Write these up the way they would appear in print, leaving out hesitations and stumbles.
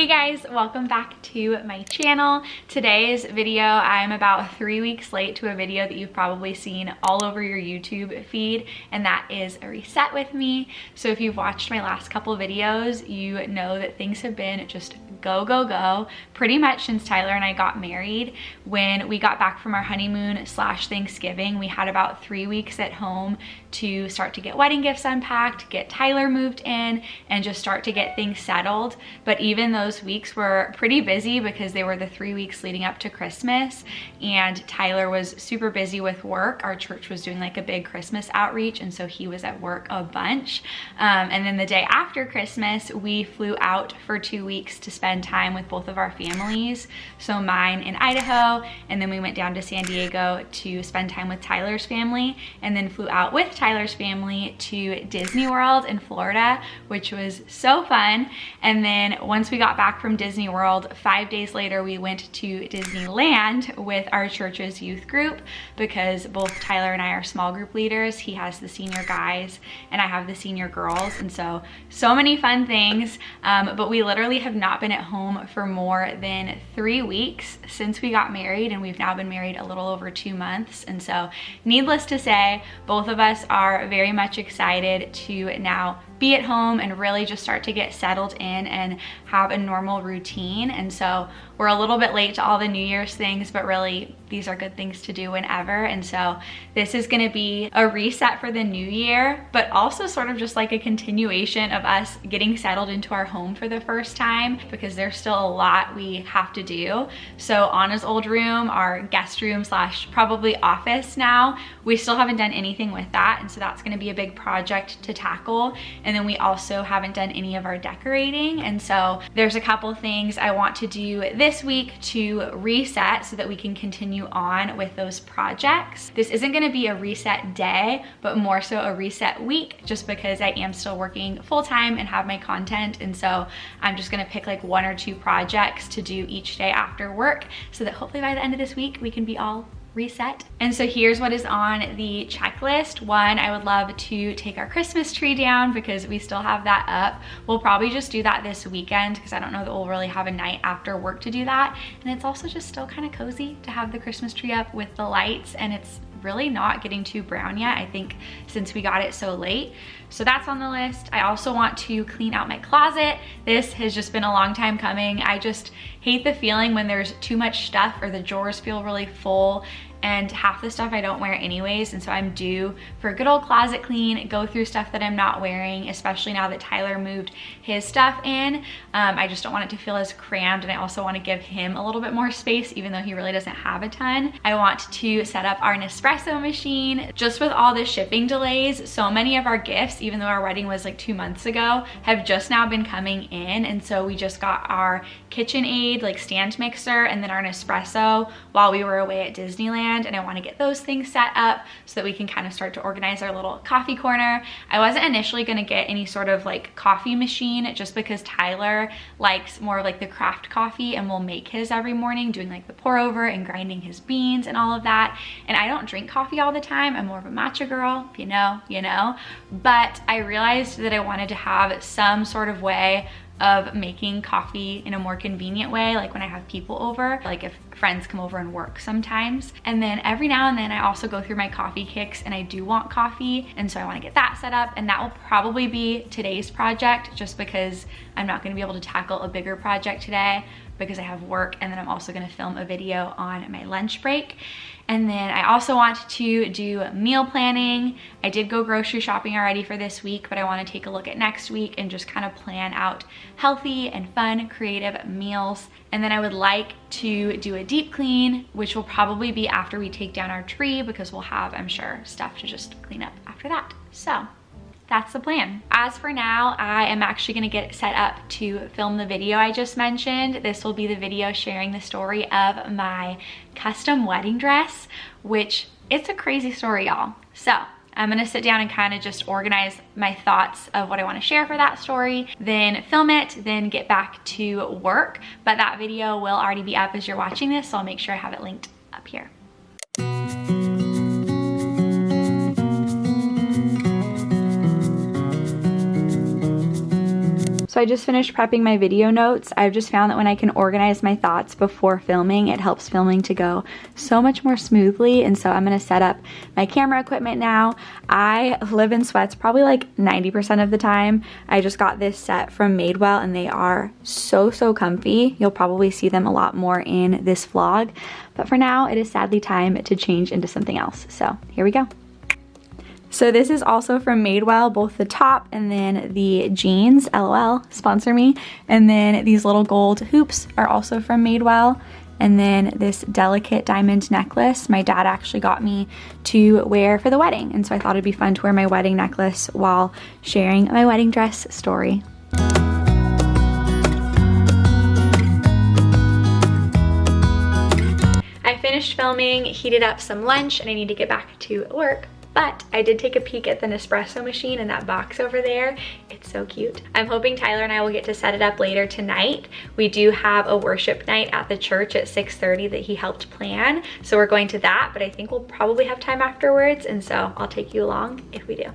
Hey guys, welcome back to my channel. Today's video, I'm about 3 weeks late to a video that you've probably seen all over your YouTube feed, and that is a reset with me. So if you've watched my last couple videos, you know that things have been just go, go, go pretty much since Tyler and I got married. When we got back from our honeymoon / Thanksgiving, we had about 3 weeks at home to start to get wedding gifts unpacked, get Tyler moved in, and just start to get things settled. But even those weeks were pretty busy because they were the 3 weeks leading up to Christmas, and Tyler was super busy with work. Our church was doing like a big Christmas outreach, and so he was at work a bunch. And then the day after Christmas, we flew out for 2 weeks to spend time with both of our families. So mine in Idaho, and then we went down to San Diego to spend time with Tyler's family, and then flew out with Tyler's family to Disney World in Florida, which was so fun. And then once we got back from Disney World, 5 days later, we went to Disneyland with our church's youth group because both Tyler and I are small group leaders. He has the senior guys and I have the senior girls. And so many fun things. But we literally have not been at home for more than 3 weeks since we got married, and we've now been married a little over 2 months. And so needless to say, both of us are very much excited to now be at home and really just start to get settled in and have a normal routine. And so we're a little bit late to all the New Year's things, but really these are good things to do whenever. And so this is gonna be a reset for the new year, but also sort of just like a continuation of us getting settled into our home for the first time, because there's still a lot we have to do. So Anna's old room, our guest room / probably office now, we still haven't done anything with that. And so that's gonna be a big project to tackle. And then we also haven't done any of our decorating. And so there's a couple things I want to do this week to reset so that we can continue on with those projects. This isn't gonna be a reset day, but more so a reset week, just because I am still working full-time and have my content. And so I'm just gonna pick like 1 or 2 projects to do each day after work so that hopefully by the end of this week, we can be all reset. And so here's what is on the checklist. 1, I would love to take our Christmas tree down because we still have that up. We'll probably just do that this weekend because I don't know that we'll really have a night after work to do that. And it's also just still kind of cozy to have the Christmas tree up with the lights, and it's really not getting too brown yet, I think, since we got it so late. So that's on the list. I also want to clean out my closet. This has just been a long time coming. I just hate the feeling when there's too much stuff or the drawers feel really full, and half the stuff I don't wear anyways. And so I'm due for a good old closet clean, go through stuff that I'm not wearing, especially now that Tyler moved his stuff in. I just don't want it to feel as crammed, and I also want to give him a little bit more space, even though he really doesn't have a ton. I want to set up our Nespresso machine. Just with all the shipping delays, so many of our gifts, even though our wedding was like 2 months ago, have just now been coming in. And so we just got our KitchenAid like stand mixer and then our Nespresso while we were away at Disneyland. And I want to get those things set up so that we can kind of start to organize our little coffee corner. I wasn't initially going to get any sort of like coffee machine just because Tyler likes more of like the craft coffee and will make his every morning, doing like the pour over and grinding his beans and all of that. And I don't drink coffee all the time. I'm more of a matcha girl, if you know, you know. But I realized that I wanted to have some sort of way of making coffee in a more convenient way, like when I have people over, like if friends come over and work sometimes. And then every now and then I also go through my coffee kicks and I do want coffee, and so I want to get that set up, and that will probably be today's project, just because I'm not going to be able to tackle a bigger project today because I have work, and then I'm also going to film a video on my lunch break. And then I also want to do meal planning. I did go grocery shopping already for this week, but I want to take a look at next week and just kind of plan out healthy and fun, creative meals. And then I would like to do a deep clean, which will probably be after we take down our tree, because we'll have, I'm sure, stuff to just clean up after that. So that's the plan. As for now, I am actually gonna get set up to film the video I just mentioned. This will be the video sharing the story of my custom wedding dress, which it's a crazy story, y'all. So I'm gonna sit down and kind of just organize my thoughts of what I wanna share for that story, then film it, then get back to work. But that video will already be up as you're watching this, so I'll make sure I have it linked up here. So So I just finished prepping my video notes. I've just found that when I can organize my thoughts before filming, it helps filming to go so much more smoothly. And so I'm gonna set up my camera equipment now. I live in sweats probably like 90% of the time. I just got this set from Madewell and they are so comfy. You'll probably see them a lot more in this vlog. But for now, it is sadly time to change into something else. So here we go. So this is also from Madewell, both the top and then the jeans, LOL, sponsor me. And then these little gold hoops are also from Madewell. And then this delicate diamond necklace, my dad actually got me to wear for the wedding. And so I thought it'd be fun to wear my wedding necklace while sharing my wedding dress story. I finished filming, heated up some lunch, and I need to get back to work. But I did take a peek at the Nespresso machine in that box over there. It's so cute. I'm hoping Tyler and I will get to set it up later tonight. We do have a worship night at the church at 6:30 that he helped plan. So we're going to that, but I think we'll probably have time afterwards. And so I'll take you along if we do.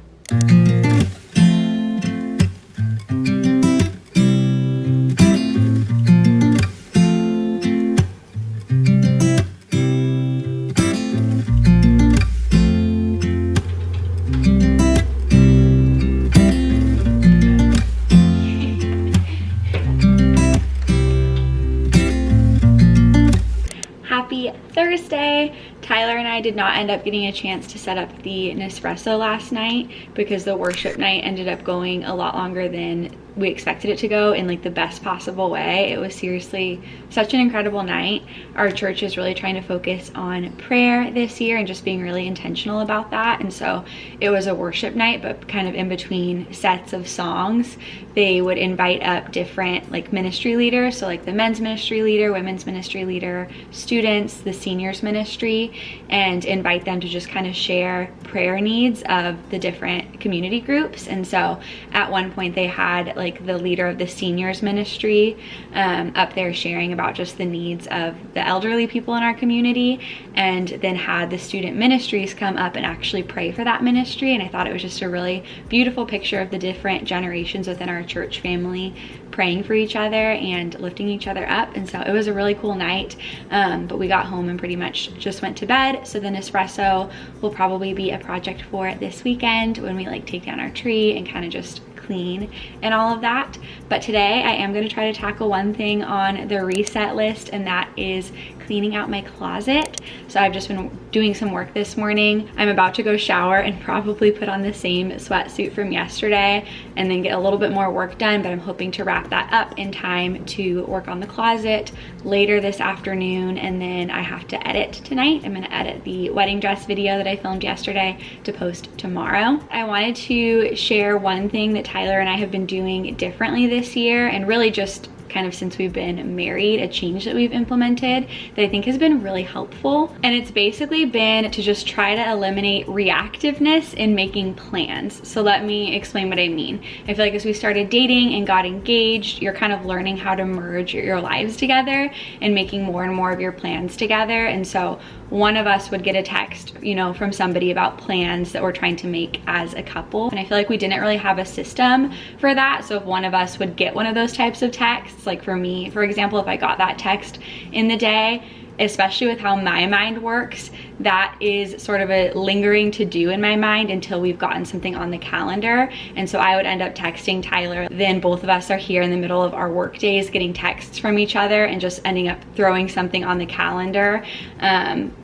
Happy Thursday. Tyler and I did not end up getting a chance to set up the Nespresso last night because the worship night ended up going a lot longer than we expected it to go in like the best possible way. It was seriously such an incredible night. Our church is really trying to focus on prayer this year and just being really intentional about that. And so it was a worship night, but kind of in between sets of songs, they would invite up different like ministry leaders. So like the men's ministry leader, women's ministry leader, students, the seniors ministry, and invite them to just kind of share prayer needs of the different community groups. And so at one point they had like the leader of the seniors ministry up there sharing about just the needs of the elderly people in our community, and then had the student ministries come up and actually pray for that ministry. And I thought it was just a really beautiful picture of the different generations within our church family praying for each other and lifting each other up. And so it was a really cool night, but we got home and pretty much just went to bed. So the Nespresso will probably be a project for this weekend when we like take down our tree and kind of just clean and all of that. But today I am going to try to tackle one thing on the reset list, and that is cleaning out my closet. So I've just been doing some work this morning. I'm about to go shower and probably put on the same sweatsuit from yesterday and then get a little bit more work done, but I'm hoping to wrap that up in time to work on the closet later this afternoon. And then I have to edit tonight. I'm going to edit the wedding dress video that I filmed yesterday to post tomorrow. I wanted to share one thing that Tyler and I have been doing differently this year, and really just kind of since we've been married, a change that we've implemented that I think has been really helpful. And it's basically been to just try to eliminate reactiveness in making plans. So let me explain what I mean. I feel like as we started dating and got engaged, you're kind of learning how to merge your lives together and making more and more of your plans together. And so one of us would get a text, you know, from somebody about plans that we're trying to make as a couple. And I feel like we didn't really have a system for that. So if one of us would get one of those types of texts, like for me, for example, if I got that text in the day, especially with how my mind works, that is sort of a lingering to do in my mind until we've gotten something on the calendar. And so I would end up texting Tyler, then both of us are here in the middle of our work days getting texts from each other and just ending up throwing something on the calendar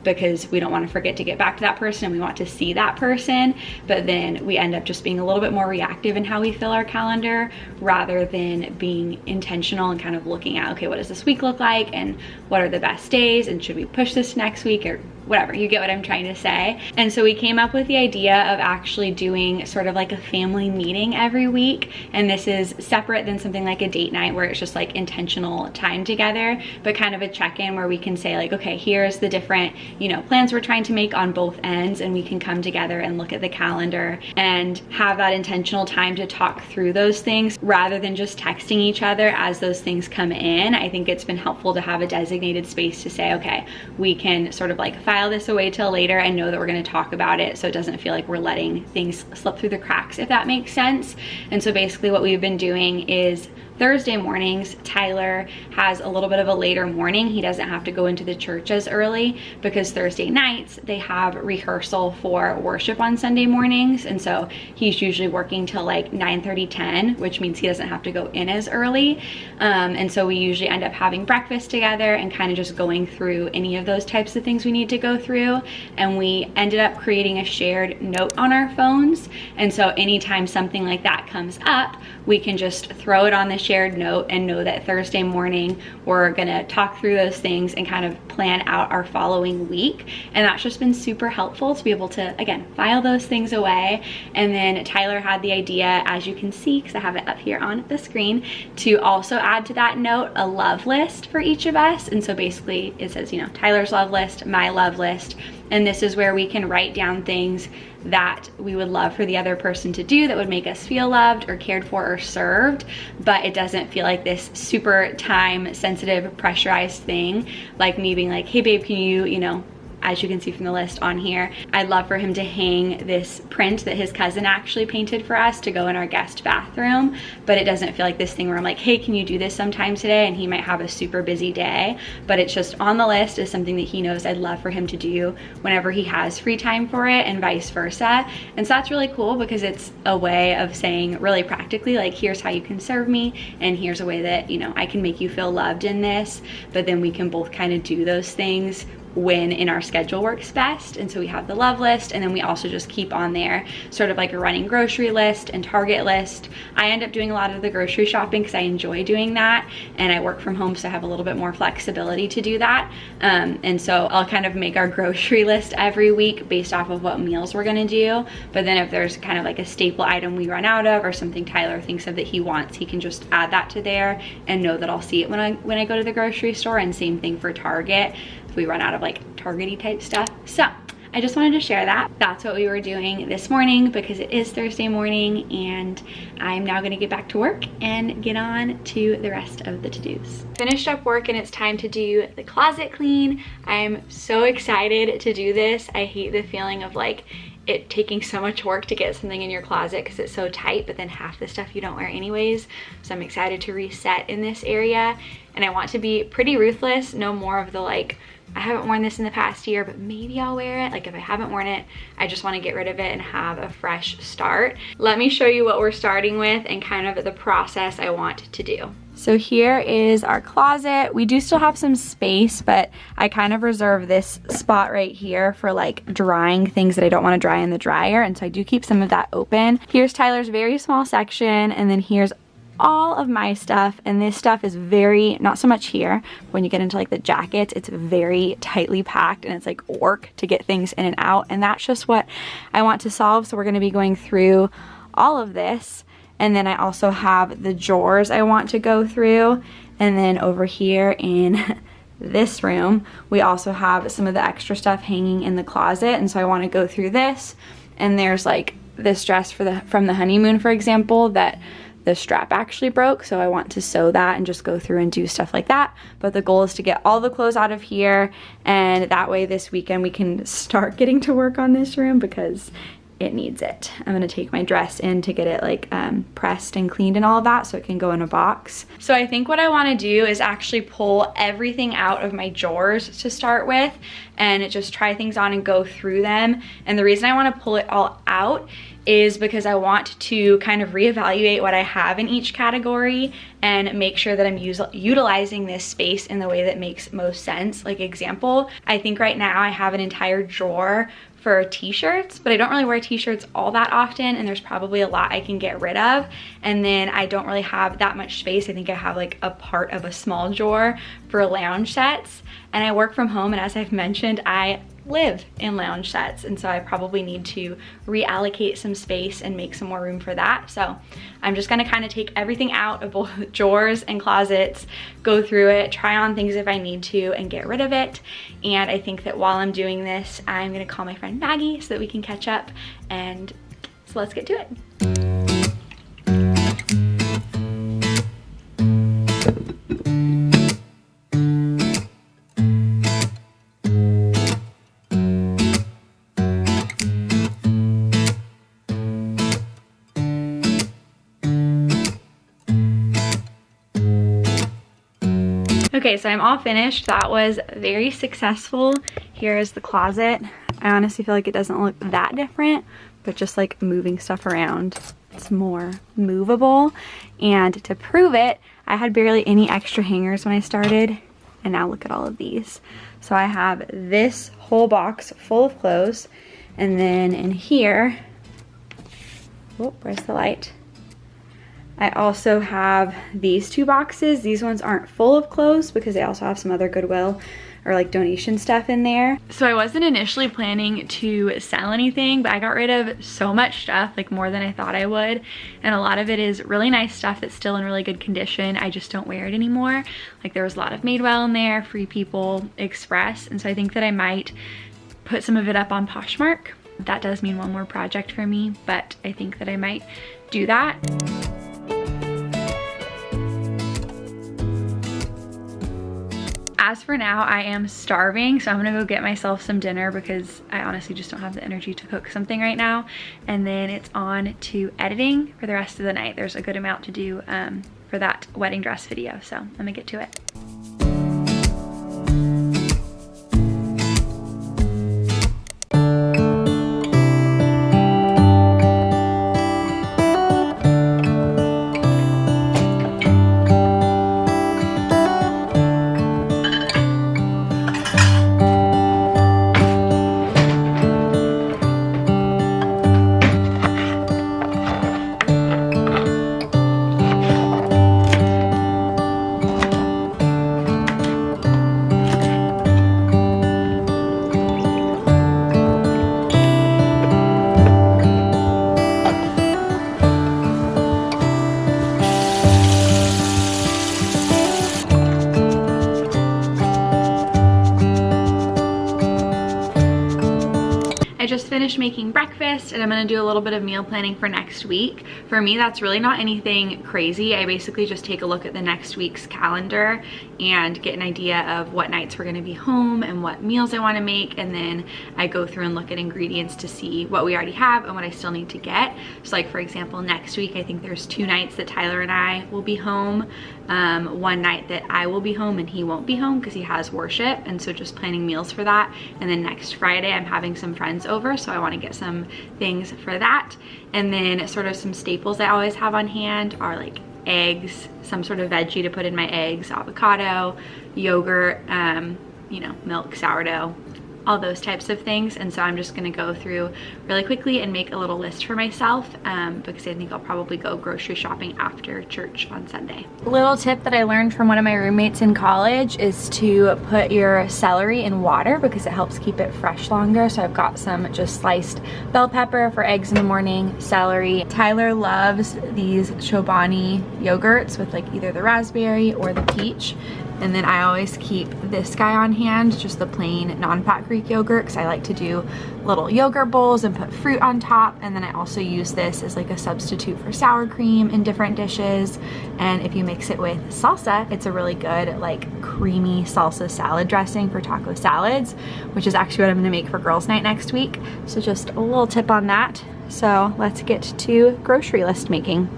because we don't want to forget to get back to that person and we want to see that person. But then we end up just being a little bit more reactive in how we fill our calendar rather than being intentional and kind of looking at, okay, what does this week look like and what are the best days and should we push this next week or whatever, you get what I'm trying to say. And so we came up with the idea of actually doing sort of like a family meeting every week. And this is separate than something like a date night where it's just like intentional time together, but kind of a check-in where we can say like, okay, here's the different, you know, plans we're trying to make on both ends, and we can come together and look at the calendar and have that intentional time to talk through those things rather than just texting each other as those things come in. I think it's been helpful to have a designated space to say, okay, we can sort of like file this away till later and know that we're going to talk about it, so it doesn't feel like we're letting things slip through the cracks, if that makes sense. And so basically what we've been doing is Thursday mornings, Tyler has a little bit of a later morning. He doesn't have to go into the church as early because Thursday nights they have rehearsal for worship on Sunday mornings. And so he's usually working till like 9:30, 10, which means he doesn't have to go in as early. And so we usually end up having breakfast together and kind of just going through any of those types of things we need to go through. And we ended up creating a shared note on our phones. And so anytime something like that comes up, we can just throw it on the shared note and know that Thursday morning we're gonna talk through those things and kind of plan out our following week. And that's just been super helpful to be able to, again, file those things away. And then Tyler had the idea, as you can see, because I have it up here on the screen, to also add to that note a love list for each of us. And so basically it says, you know, Tyler's love list, my love list, and this is where we can write down things that we would love for the other person to do that would make us feel loved or cared for or served, but it doesn't feel like this super time sensitive pressurized thing, like me being like, hey babe, can you know, as you can see from the list on here, I'd love for him to hang this print that his cousin actually painted for us to go in our guest bathroom, but it doesn't feel like this thing where I'm like, hey, can you do this sometime today? And he might have a super busy day, but it's just on the list as something that he knows I'd love for him to do whenever he has free time for it, and vice versa. And so that's really cool because it's a way of saying really practically, like, here's how you can serve me, and here's a way that, you know, I can make you feel loved in this, but then we can both kind of do those things when in our schedule works best. And so we have the love list, and then we also just keep on there sort of like a running grocery list and Target list. I end up doing a lot of the grocery shopping because I enjoy doing that, and I work from home, so I have a little bit more flexibility to do that. And so I'll kind of make our grocery list every week based off of what meals we're gonna do. But then if there's kind of like a staple item we run out of or something Tyler thinks of that he wants, he can just add that to there and know that I'll see it when I go to the grocery store. And same thing for Target if we run out of like Target-y type stuff. So I just wanted to share that. That's what we were doing this morning because it is Thursday morning, and I'm now gonna get back to work and get on to the rest of the to-dos. Finished up work and it's time to do the closet clean. I'm so excited to do this. I hate the feeling of like it taking so much work to get something in your closet because it's so tight, but then half the stuff you don't wear anyways. So I'm excited to reset in this area, and I want to be pretty ruthless. No more of the like, I haven't worn this in the past year, but maybe I'll wear it. Like if I haven't worn it, I just want to get rid of it and have a fresh start. Let me show you what we're starting with and kind of the process I want to do. So here is our closet. We do still have some space, but I kind of reserve this spot right here for like drying things that I don't want to dry in the dryer. And so I do keep some of that open. Here's Tyler's very small section, and then here's all of my stuff, and this stuff is very, not so much here, when you get into like the jackets, it's very tightly packed and it's like work to get things in and out, and that's just what I want to solve. So we're going to be going through all of this, and then I also have the drawers I want to go through, and then over here in this room we also have some of the extra stuff hanging in the closet, and so I want to go through this. And there's like this dress from the honeymoon, for example, that the strap actually broke, so I want to sew that and just go through and do stuff like that. But the goal is to get all the clothes out of here, and that way this weekend we can start getting to work on this room because it needs it. I'm gonna take my dress in to get it like pressed and cleaned and all of that so it can go in a box. So I think what I want to do is actually pull everything out of my drawers to start with and just try things on and go through them. And the reason I want to pull it all out is because I want to kind of reevaluate what I have in each category and make sure that I'm utilizing this space in the way that makes most sense. Like example, I think right now I have an entire drawer for t-shirts, but I don't really wear t-shirts all that often, and there's probably a lot I can get rid of. And then I don't really have that much space. I think I have like a part of a small drawer for lounge sets, and I work from home, and as I've mentioned, I live in lounge sets, and so I probably need to reallocate some space and make some more room for that. So I'm just gonna kind of take everything out of both drawers and closets, go through it, try on things if I need to, and get rid of it. And I think that while I'm doing this, I'm gonna call my friend Maggie so that we can catch up, and so let's get to it. Okay, so I'm all finished. That was very successful. Here is the closet. I honestly feel like it doesn't look that different, but just like moving stuff around, it's more movable. And to prove it, I had barely any extra hangers when I started, and now look at all of these. So I have this whole box full of clothes, and then in here, oh, where's the light? I also have these two boxes. These ones aren't full of clothes because they also have some other Goodwill or like donation stuff in there. So I wasn't initially planning to sell anything, but I got rid of so much stuff, like more than I thought I would. And a lot of it is really nice stuff that's still in really good condition. I just don't wear it anymore. Like there was a lot of Madewell in there, Free People, Express. And so I think that I might put some of it up on Poshmark. That does mean one more project for me, but I think that I might do that. As for now, I am starving, so I'm gonna go get myself some dinner because I honestly just don't have the energy to cook something right now. And then it's on to editing for the rest of the night. There's a good amount to do for that wedding dress video, so I'm gonna get to it. I just finished making breakfast and I'm gonna do a little bit of meal planning for next week. For me, that's really not anything crazy. I basically just take a look at the next week's calendar and get an idea of what nights we're gonna be home and what meals I wanna make, and then I go through and look at ingredients to see what we already have and what I still need to get. So like for example, next week, I think there's 2 nights that Tyler and I will be home. One night that I will be home and he won't be home because he has worship, and so just planning meals for that. And then next Friday, I'm having some friends over, so I want to get some things for that. And then sort of some staples I always have on hand are like eggs, some sort of veggie to put in my eggs, avocado, yogurt, you know, milk, sourdough, all those types of things. And so I'm just gonna go through really quickly and make a little list for myself because I think I'll probably go grocery shopping after church on Sunday. Little tip that I learned from one of my roommates in college is to put your celery in water because it helps keep it fresh longer. So I've got some just sliced bell pepper for eggs in the morning, celery. Tyler loves these Chobani yogurts with like either the raspberry or the peach. And then I always keep this guy on hand, just the plain non-fat Greek yogurt, because I like to do little yogurt bowls and put fruit on top. And then I also use this as like a substitute for sour cream in different dishes. And if you mix it with salsa, it's a really good like creamy salsa salad dressing for taco salads, which is actually what I'm gonna make for girls' night next week. So just a little tip on that. So let's get to grocery list making.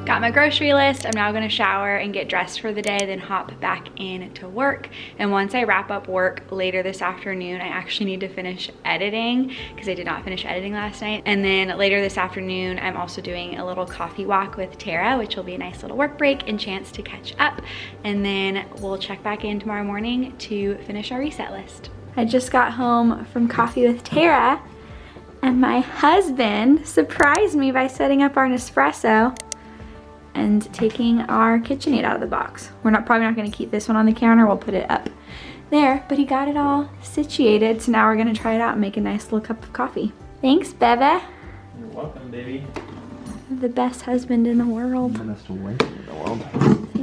Got my grocery list. I'm now gonna shower and get dressed for the day, then hop back in to work. And once I wrap up work later this afternoon, I actually need to finish editing because I did not finish editing last night. And then later this afternoon, I'm also doing a little coffee walk with Tara, which will be a nice little work break and chance to catch up. And then we'll check back in tomorrow morning to finish our reset list. I just got home from coffee with Tara and my husband surprised me by setting up our Nespresso and taking our KitchenAid out of the box. We're probably not gonna keep this one on the counter, we'll put it up there, but he got it all situated, so now we're gonna try it out and make a nice little cup of coffee. Thanks, Bebe. You're welcome, baby. The best husband in the world. The best wife in the world.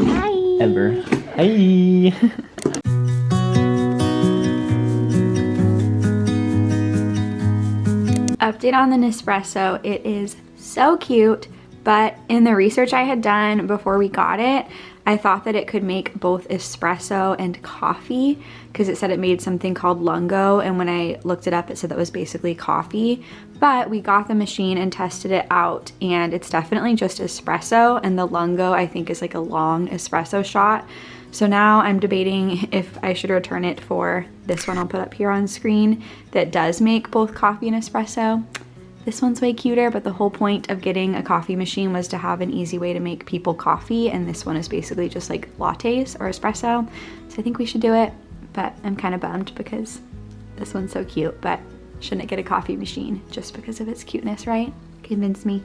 Hi. Ever. Hey. Update on the Nespresso, it is so cute. But in the research I had done before we got it, I thought that it could make both espresso and coffee because it said it made something called lungo, and when I looked it up it said that was basically coffee. But we got the machine and tested it out and it's definitely just espresso, and the lungo I think is like a long espresso shot. So now I'm debating if I should return it for this one I'll put up here on screen that does make both coffee and espresso. This one's way cuter, but the whole point of getting a coffee machine was to have an easy way to make people coffee, and this one is basically just like lattes or espresso. So I think we should do it, but I'm kind of bummed because this one's so cute, but shouldn't get a coffee machine just because of its cuteness, right? Convince me.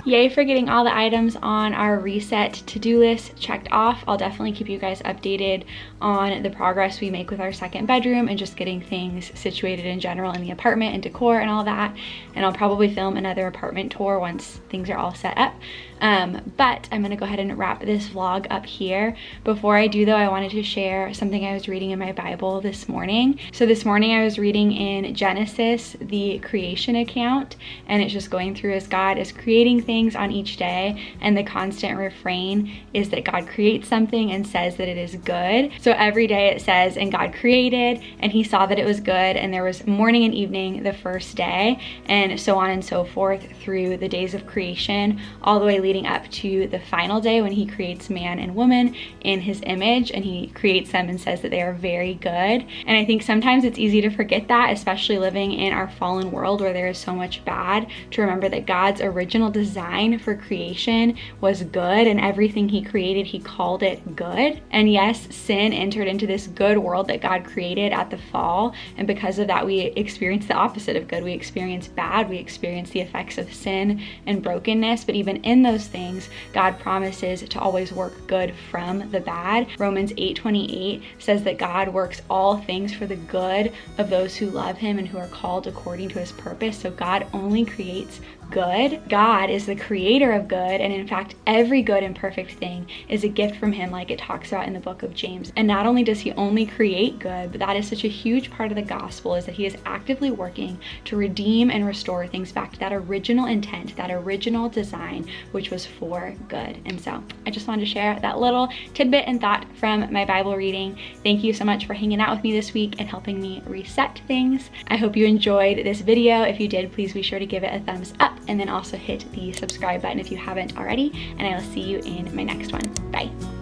Yay for getting all the items on our reset to-do list checked off. I'll definitely keep you guys updated on the progress we make with our second bedroom and just getting things situated in general in the apartment and decor and all that. And I'll probably film another apartment tour once things are all set up. But I'm gonna go ahead and wrap this vlog up here. Before I do though, I wanted to share something I was reading in my Bible this morning. So this morning I was reading in Genesis, the creation account, and it's just going through as God is creating things on each day, and the constant refrain is that God creates something and says that it is good. So every day it says, and God created, and he saw that it was good, and there was morning and evening the first day, and so on and so forth through the days of creation, all the way leading up to the final day when he creates man and woman in his image, and he creates them and says that they are very good. And I think sometimes it's easy to forget that, especially living in our fallen world where there is so much bad, to remember that God's original design for creation was good, and everything he created, he called it good. And yes, sin entered into this good world that God created at the fall, and because of that we experience the opposite of good. We experience bad, we experience the effects of sin and brokenness, but even in those things, God promises to always work good from the bad. Romans 8:28 says that God works all things for the good of those who love him and who are called according to his purpose. So God only creates good. God is the creator of good, and in fact every good and perfect thing is a gift from him, like it talks about in the book of James. And not only does he only create good, but that is such a huge part of the gospel, is that he is actively working to redeem and restore things back to that original intent, that original design, which was for good. And so I just wanted to share that little tidbit and thought from my Bible reading. Thank you so much for hanging out with me this week and helping me reset things. I hope you enjoyed this video. If you did, please be sure to give it a thumbs up, and then also hit the subscribe button if you haven't already, and I will see you in my next one. Bye.